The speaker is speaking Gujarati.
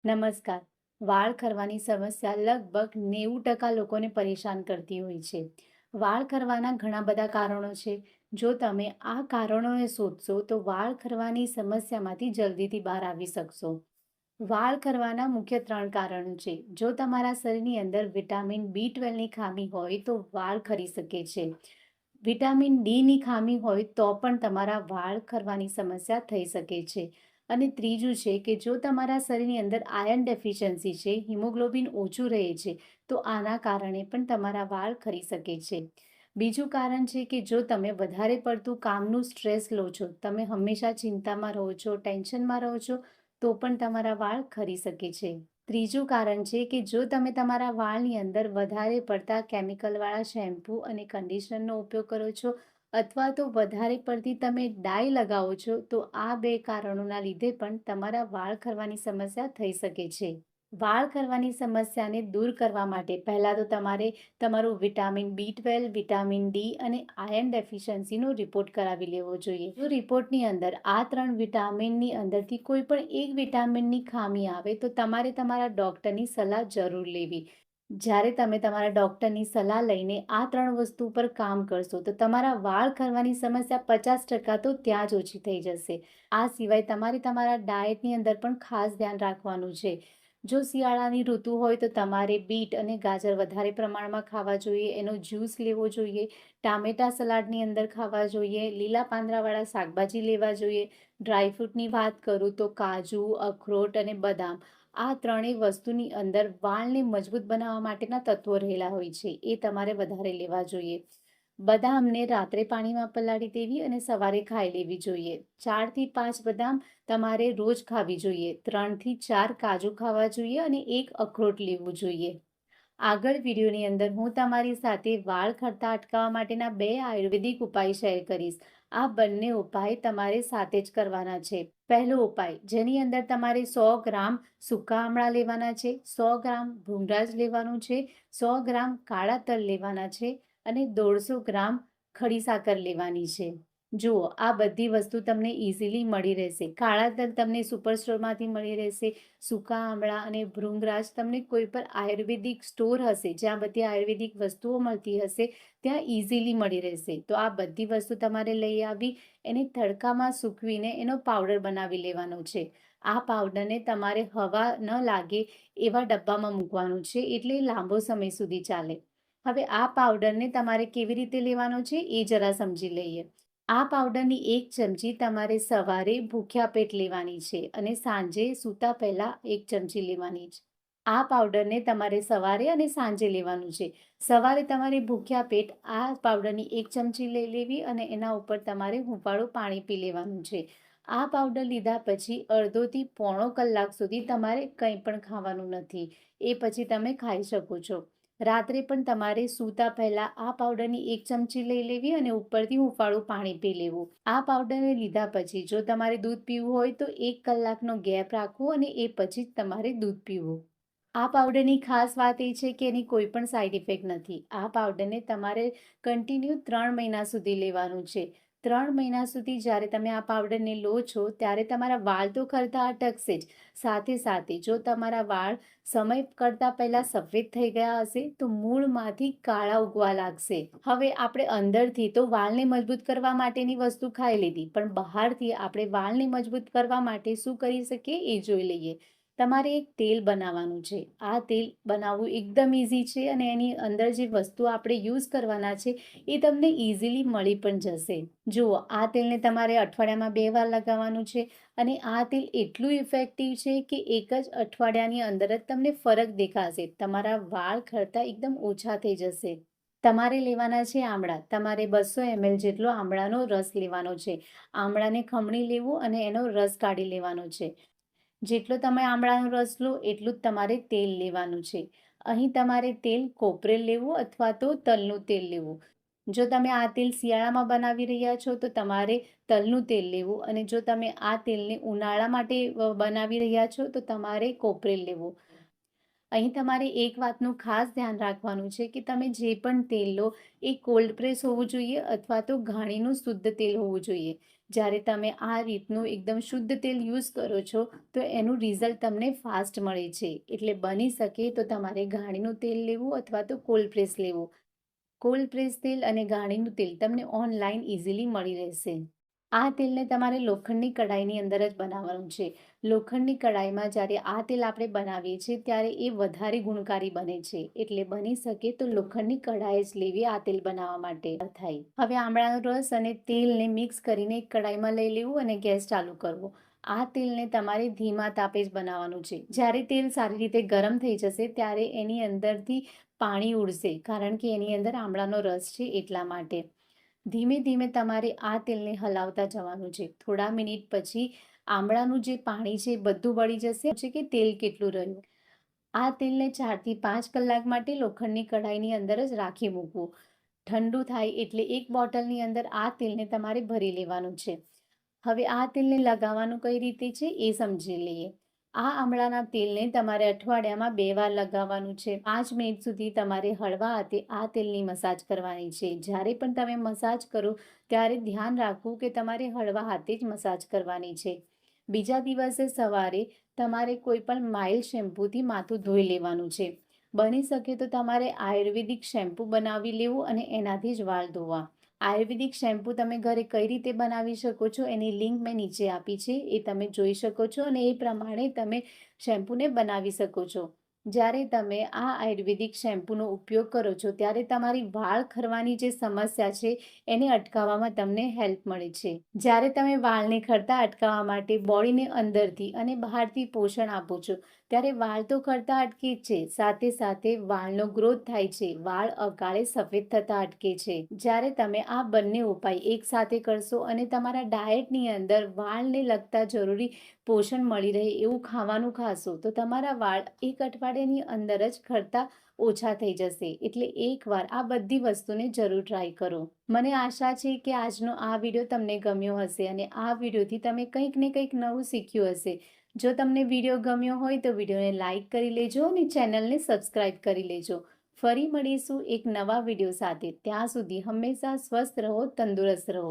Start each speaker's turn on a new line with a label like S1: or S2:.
S1: નમસ્કાર. વાળ ખરવાની સમસ્યા લગભગ 90% લોકોને પરેશાન કરતી હોય છે. વાળ ખરવાના ઘણા બધા કારણો છે. જો તમે આ કારણોને શોધશો તો વાળ ખરવાની સમસ્યામાંથી જલ્દીથી બહાર આવી શકશો. વાળ ખરવાના મુખ્ય 3 કારણો છે. જો તમારા શરીરની અંદર વિટામિન B12ની ખામી હોય તો વાળ ખરી શકે છે. વિટામિન ડીની ખામી હોય તો પણ તમારા વાળ ખરવાની સમસ્યા થઈ શકે છે. અને ત્રીજું છે કે જો તમારા શરીરની અંદર આયર્ન ડેફિશિયન્સી છે, હિમોગ્લોબિન ઓછું રહે છે, તો આના કારણે પણ તમારા વાળ ખરી શકે છે. બીજું કારણ છે કે જો તમે વધારે પડતું કામનું સ્ટ્રેસ લો છો, તમે હંમેશા ચિંતામાં રહો છો, ટેન્શનમાં રહો છો, તો પણ તમારા વાળ ખરી શકે છે. ત્રીજું કારણ છે કે જો તમે તમારા વાળની અંદર વધારે પડતા કેમિકલવાળા શેમ્પૂ અને કન્ડિશનરનો ઉપયોગ કરો છો અથવા તો વધારે પડતી તમે ડાય લગાવો છો, તો આ 2 કારણોના લીધે પણ તમારા વાળ ખરવાની સમસ્યા થઈ શકે છે. વાળ ખરવાની સમસ્યાને દૂર કરવા માટે પહેલાં તો તમારે તમારું વિટામિન B12, વિટામિન ડી અને આયર્ન ડેફિશિયન્સીનો રિપોર્ટ કરાવી લેવો જોઈએ. જો રિપોર્ટની અંદર આ 3 વિટામિનની અંદરથી કોઈ પણ એક વિટામિનની ખામી આવે તો તમારે તમારા ડૉક્ટરની સલાહ જરૂર લેવી. જ્યારે તમે તમારા ડૉક્ટરની સલાહ લઈને આ 3 વસ્તુ પર કામ કરશો તો તમારા વાળ ખરવાની સમસ્યા 50% તો ત્યાં જ ઓછી થઈ જશે. આ સિવાય તમારે તમારા ડાયટની અંદર પણ ખાસ ધ્યાન રાખવાનું છે. જો શિયાળાની ઋતુ હોય તો તમારે બીટ અને ગાજર વધારે પ્રમાણમાં ખાવા જોઈએ, એનો જ્યુસ લેવો જોઈએ, ટામેટાં સલાડની અંદર ખાવા જોઈએ, લીલા પાંદડાવાળા શાકભાજી લેવા જોઈએ. ડ્રાયફ્રૂટની વાત કરું તો કાજુ, અખરોટ અને બદામ આ ત્રણેય વસ્તુની અંદર વાળને મજબૂત બનાવવા માટેના તત્વો રહેલા હોય છે, એ તમારે વધારે લેવા જોઈએ. બદામને રાત્રે પાણીમાં પલાળી દેવી અને સવારે ખાઈ લેવી જોઈએ. 4 થી 5 બદામ તમારે રોજ ખાવી જોઈએ. 3 થી 4 કાજુ ખાવા જોઈએ અને 1 અખરોટ લેવું જોઈએ. આગળ વિડીયોની અંદર હું તમારી સાથે વાળ ખરતા અટકાવવા માટેના 2 આયુર્વેદિક ઉપાય શેર કરીશ. આ બંને ઉપાય તમારે સાથે જ કરવાના છે. પહેલો ઉપાય, જેની અંદર તમારે 100 ગ્રામ સૂકા આમળા લેવાના છે, 100 ગ્રામ ભૃંગરાજ લેવાનું છે, 100 ગ્રામ કાળા તલ લેવાના છે અને 150 ગ્રામ ખડી સાકર લેવાની છે. જુઓ, આ બધી વસ્તુ તમને ઇઝીલી મળી રહેશે. કાળા તલ તમને સુપર સ્ટોરમાંથી મળી રહેશે. સૂકા આમળા અને ભૃંગરાજ તમને કોઈ પણ આયુર્વેદિક સ્ટોર હશે, જ્યાં બધી આયુર્વેદિક વસ્તુઓ મળતી હશે, ત્યાં ઇઝીલી મળી રહેશે. તો આ બધી વસ્તુ તમારે લઈ આવી એને તડકામાં સૂકવીને એનો પાવડર બનાવી લેવાનો છે. આ પાવડરને તમારે હવા ન લાગે એવા ડબ્બામાં મૂકવાનું છે, એટલે લાંબો સમય સુધી ચાલે. હવે આ પાવડરને તમારે કેવી રીતે લેવાનો છે એ જરા સમજી લઈએ. આ પાવડરની 1 ચમચી તમારે સવારે ભૂખ્યા પેટ લેવાની છે અને સાંજે સૂતા પહેલાં 1 ચમચી લેવાની છે. આ પાવડરને તમારે સવારે અને સાંજે લેવાનું છે. સવારે તમારે ભૂખ્યા પેટ આ પાવડરની 1 ચમચી લઈ લેવી અને એના ઉપર તમારે હૂંફાળું પાણી પી લેવાનું છે. આ પાવડર લીધા પછી અડધોથી પોણો કલાક સુધી તમારે કંઈ પણ ખાવાનું નથી. એ પછી તમે ખાઈ શકો છો. રાત્રે પણ તમારે સૂતા પહેલાં આ પાવડરની 1 ચમચી લઈ લેવી અને ઉપરથી હૂંફાળું પાણી પી લેવું. આ પાવડરને લીધા પછી જો તમારે દૂધ પીવું હોય તો 1 કલાકનો ગેપ રાખવો અને એ પછી જ તમારે દૂધ પીવું. આ પાવડરની ખાસ વાત એ છે કે એની કોઈ પણ સાઈડ ઇફેક્ટ નથી. આ પાવડરને તમારે કન્ટિન્યુ 3 મહિના સુધી લેવાનું છે. 3 મહિના સુધી જ્યારે તમે આ પાવડરને લો છો ત્યારે તમારા વાળ તો ખરતા અટકશે જ. સાથે સાથે જો તમારા વાળ સમય કરતાં પહેલાં સફેદ થઈ ગયા હશે તો મૂળમાંથી કાળા ઉગવા લાગશે. હવે આપણે અંદરથી તો વાળને મજબૂત કરવા માટેની વસ્તુ ખાઈ લીધી, પણ બહારથી આપણે વાળને મજબૂત કરવા માટે શું કરી શકીએ એ જોઈ લઈએ. તમારે એક તેલ બનાવવાનું છે. આ તેલ બનાવવું એકદમ ઇઝી છે અને એની અંદર જે વસ્તુ આપણે યુઝ કરવાના છે એ તમને ઇઝીલી મળી પણ જશે. જુઓ, આ તેલને તમારે અઠવાડિયામાં 2 વાર લગાવવાનું છે અને આ તેલ એટલું ઇફેક્ટિવ છે કે એક જ અઠવાડિયાની અંદર જ તમને ફરક દેખાશે. તમારા વાળ ખરતા એકદમ ઓછા થઈ જશે. તમારે લેવાના છે આમળા. તમારે 200 ml જેટલો આમળાનો રસ લેવાનો છે. આમળાને ખમણી લેવું અને એનો રસ કાઢી લેવાનો છે. જેટલો તમે આમળાનો રસ લો એટલું જ તમારે તેલ લેવાનું છે. અહીં તમારે તેલ કોપરેલ લેવું અથવા તો તલનું તેલ લેવું. જો તમે આ તેલ શિયાળામાં બનાવી રહ્યા છો તો તમારે તલનું તેલ લેવું અને જો તમે આ તેલને ઉનાળા માટે બનાવી રહ્યા છો તો તમારે કોપરેલ લેવું. અહીં તમારે એક વાતનું ખાસ ધ્યાન રાખવાનું છે કે તમે જે પણ તેલ લો એ કોલ્ડ પ્રેસ હોવું જોઈએ અથવા તો ઘાણીનું શુદ્ધ તેલ હોવું જોઈએ. જ્યારે તમે આ રીતનું એકદમ શુદ્ધ તેલ યુઝ કરો છો તો એનું રિઝલ્ટ તમને ફાસ્ટ મળે છે. એટલે બની શકે તો તમારે ઘાણીનું તેલ લેવું અથવા તો કોલ્ડ પ્રેસ લેવું. કોલ્ડ પ્રેસ તેલ અને ઘાણીનું તેલ તમને ઓનલાઈન ઇઝીલી મળી રહેશે. આ તેલને તમારે લોખંડની કઢાઈની અંદર જ બનાવવાનું છે. લોખંડની કઢાઈમાં જ્યારે આ તેલ આપણે બનાવીએ છીએ ત્યારે એ વધારે ગુણકારી બને છે. એટલે બની શકે તો લોખંડની કઢાઈ જ લેવી આ તેલ બનાવવા માટે થાય. હવે આમળાનો રસ અને તેલને મિક્સ કરીને એક કઢાઈમાં લઈ લેવું અને ગેસ ચાલુ કરવો. આ તેલને તમારે ધીમા તાપે જ બનાવવાનું છે. જ્યારે તેલ સારી રીતે ગરમ થઈ જશે ત્યારે એની અંદરથી પાણી ઉડશે, કારણ કે એની અંદર આમળાનો રસ છે એટલા માટે. ધીમે ધીમે તમારે આ તેલને હલાવતા જવાનું છે. થોડા મિનિટ પછી આમળાનું જે પાણી છે એ બધું બળી જશે કે તેલ કેટલું રહ્યું. આ તેલને 4 થી 5 કલાક માટે લોખંડની કઢાઈની અંદર જ રાખી મૂકવું. ઠંડુ થાય એટલે એક બોટલની અંદર આ તેલને તમારે ભરી લેવાનું છે. હવે આ તેલને લગાવવાનું કઈ રીતે છે એ સમજી લઈએ. આ આમળાના તેલને તમારે અઠવાડિયામાં 2 વાર લગાવવાનું છે. 5 મિનિટ સુધી તમારે હળવા હાથે આ તેલની મસાજ કરવાની છે. જ્યારે પણ તમે મસાજ કરો ત્યારે ધ્યાન રાખવું કે તમારે હળવા હાથે જ મસાજ કરવાની છે. બીજા દિવસે સવારે તમારે કોઈ પણ માઇલ્ડ શેમ્પૂથી માથું ધોઈ લેવાનું છે. બની શકે તો તમારે આયુર્વેદિક શેમ્પૂ બનાવી લેવું અને એનાથી જ વાળ ધોવા. આયુર્વેદિક શેમ્પૂ તમે ઘરે કઈ રીતે બનાવી શકો છો એની લિંક મેં નીચે આપી છે, એ તમે જોઈ શકો છો અને એ પ્રમાણે તમે શેમ્પૂને બનાવી શકો છો. જ્યારે તમે આ આયુર્વેદિક શેમ્પૂનો ઉપયોગ કરો છો ત્યારે તમારી વાળ ખરવાની જે સમસ્યા છે એને અટકાવવામાં તમને હેલ્પ મળે છે. જ્યારે તમે વાળને ખરતા અટકાવવા માટે બોડીને અંદરથી અને બહારથી પોષણ આપો છો ત્યારે વાળ તો ખરતા અટકે જ છે, સાથે સાથે વાળનો ગ્રોથ થાય છે, વાળ અકાળે સફેદ થતા અટકે છે. જ્યારે તમે આ બંને ઉપાય એકસાથે કરશો અને તમારા ડાયટની અંદર વાળને લગતા જરૂરી પોષણ મળી રહે એવું ખાવાનું ખાશો તો તમારા વાળ એક અઠવાડિયાની અંદર જ ખરતા ઓછા થઈ જશે. એટલે એકવાર આ બધી વસ્તુને જરૂર ટ્રાય કરો. મને આશા છે કે આજનો આ વિડીયો તમને ગમ્યો હશે અને આ વિડીયોથી તમે કંઈક ને કંઈક નવું શીખ્યું હશે. જો તમને વિડીયો ગમ્યો હોય તો વિડીયોને લાઇક કરી લેજો અને ચેનલને સબસ્ક્રાઇબ કરી લેજો. ફરી મળીશું એક નવા વિડીયો સાથે. ત્યાં સુધી હંમેશા સ્વસ્થ રહો, તંદુરસ્ત રહો.